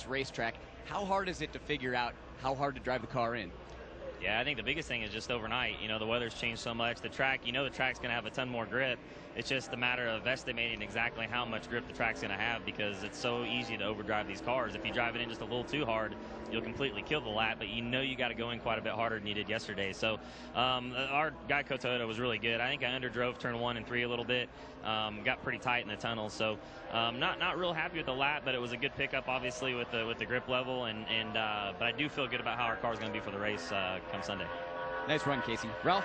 this racetrack. How hard is it to figure out how hard to drive the car in? Yeah, I think the biggest thing is just overnight. You know, the weather's changed so much. The track, you know, the track's going to have a ton more grip. It's just a matter of estimating exactly how much grip the track's going to have, because it's so easy to overdrive these cars. If you drive it in just a little too hard, you'll completely kill the lap, but you know you got to go in quite a bit harder than you did yesterday. So our Geico Toyota was really good. I think I underdrove turn 1 and 3 a little bit. Got pretty tight in the tunnel, so not real happy with the lap, but it was a good pickup, obviously, with the grip level, but I do feel good about how our car's going to be for the race come Sunday. Nice run, Casey. Ralph?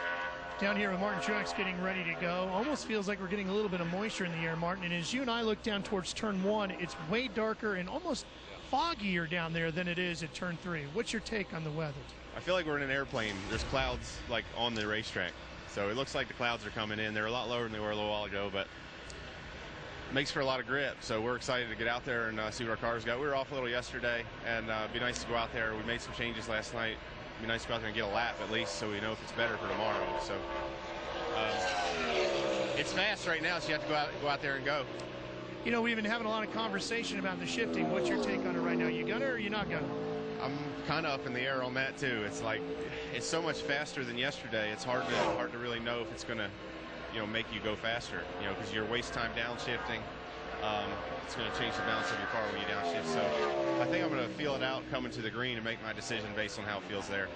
Down here with Martin Truex getting ready to go. Almost feels like we're getting a little bit of moisture in the air, Martin. And as you and I look down towards turn 1, it's way darker and almost foggier down there than it is at turn 3. What's your take on the weather? I feel like we're in an airplane. There's clouds like on the racetrack. So it looks like the clouds are coming in. They're a lot lower than they were a little while ago, but it makes for a lot of grip. So we're excited to get out there and see what our cars got. We were off a little yesterday, and it'd be nice to go out there. We made some changes last night. It'd be nice to go out there and get a lap at least, so we know if it's better for tomorrow. So it's fast right now, so you have to go out there and go. You know, we've been having a lot of conversation about the shifting. What's your take on it right now? You gonna or you not gonna? I'm kind of up in the air on that too. It's like it's so much faster than yesterday. It's hard to really know if it's gonna, you know, make you go faster. You know, because your waste time downshifting, it's going to change the balance of your car when you downshift. So I think I'm going to feel it out coming to the green and make my decision based on how it feels there.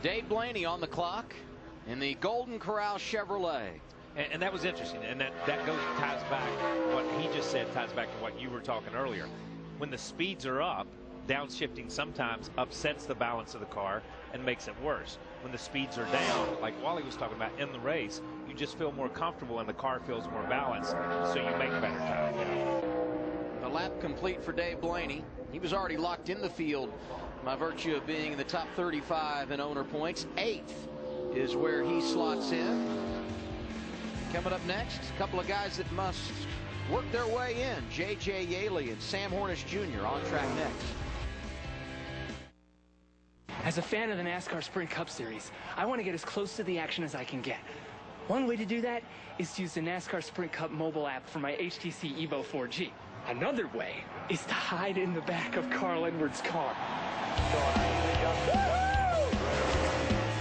Dave Blaney on the clock in the Golden Corral Chevrolet. And that was interesting, and that ties back, what he just said ties back to what you were talking earlier. When the speeds are up, downshifting sometimes upsets the balance of the car and makes it worse. When the speeds are down, like Wally was talking about in the race, you just feel more comfortable and the car feels more balanced, so you make better time. The lap complete for Dave Blaney. He was already locked in the field by virtue of being in the top 35 in owner points. 8th is where he slots in. Coming up next, a couple of guys that must work their way in. J.J. Yaley and Sam Hornish Jr. on track next. As a fan of the NASCAR Sprint Cup Series, I want to get as close to the action as I can get. One way to do that is to use the NASCAR Sprint Cup mobile app for my HTC Evo 4G. Another way is to hide in the back of Carl Edwards' car.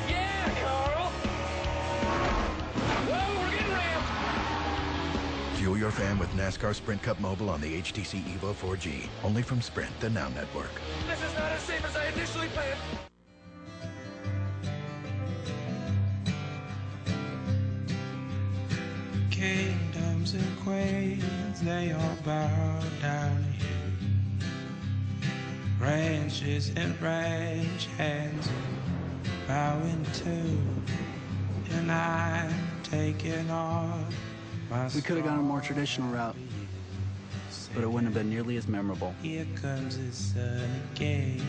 Yeah, Carl! Whoa, we're getting ramped! Fuel your fan with NASCAR Sprint Cup Mobile on the HTC Evo 4G. Only from Sprint, the Now Network. This is not as safe as I initially planned. Kingdoms and queens, they all bow down to you. Ranches and ranch hands bowing too. And I'm taking off my We could have gone a more traditional route, but it wouldn't have been nearly as memorable. Here comes the sun again.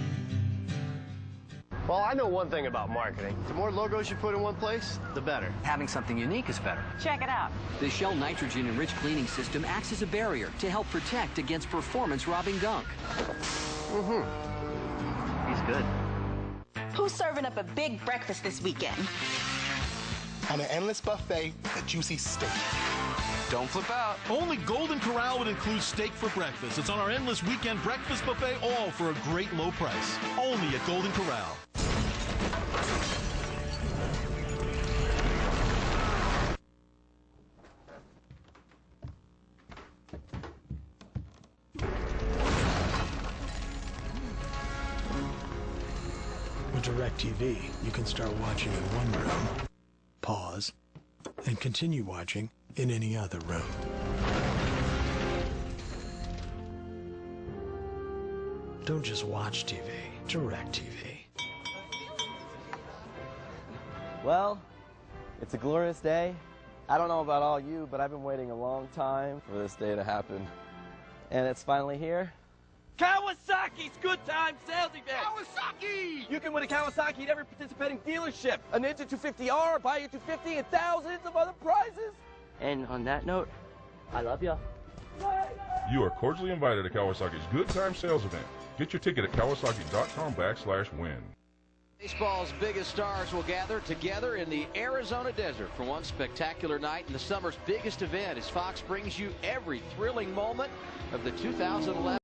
Well, I know one thing about marketing. The more logos you put in one place, the better. Having something unique is better. Check it out. The Shell nitrogen-enriched cleaning system acts as a barrier to help protect against performance-robbing gunk. He's good. Who's serving up a big breakfast this weekend? On an endless buffet with a juicy steak. Don't flip out. Only Golden Corral would include steak for breakfast. It's on our endless weekend breakfast buffet, all for a great low price. Only at Golden Corral. With DirecTV, you can start watching in one room, pause, and continue watching in any other room. Don't just watch TV, DirecTV. Well, it's a glorious day. I don't know about all you, but I've been waiting a long time for this day to happen. And it's finally here. Kawasaki's Good Time Sales Event! Kawasaki! You can win a Kawasaki at every participating dealership. A Ninja 250R, buy a 250, and thousands of other prizes. And on that note, I love ya. You are cordially invited to Kawasaki's Good Time Sales Event. Get your ticket at kawasaki.com/win. Baseball's biggest stars will gather together in the Arizona desert for one spectacular night in the summer's biggest event as Fox brings you every thrilling moment of the 2011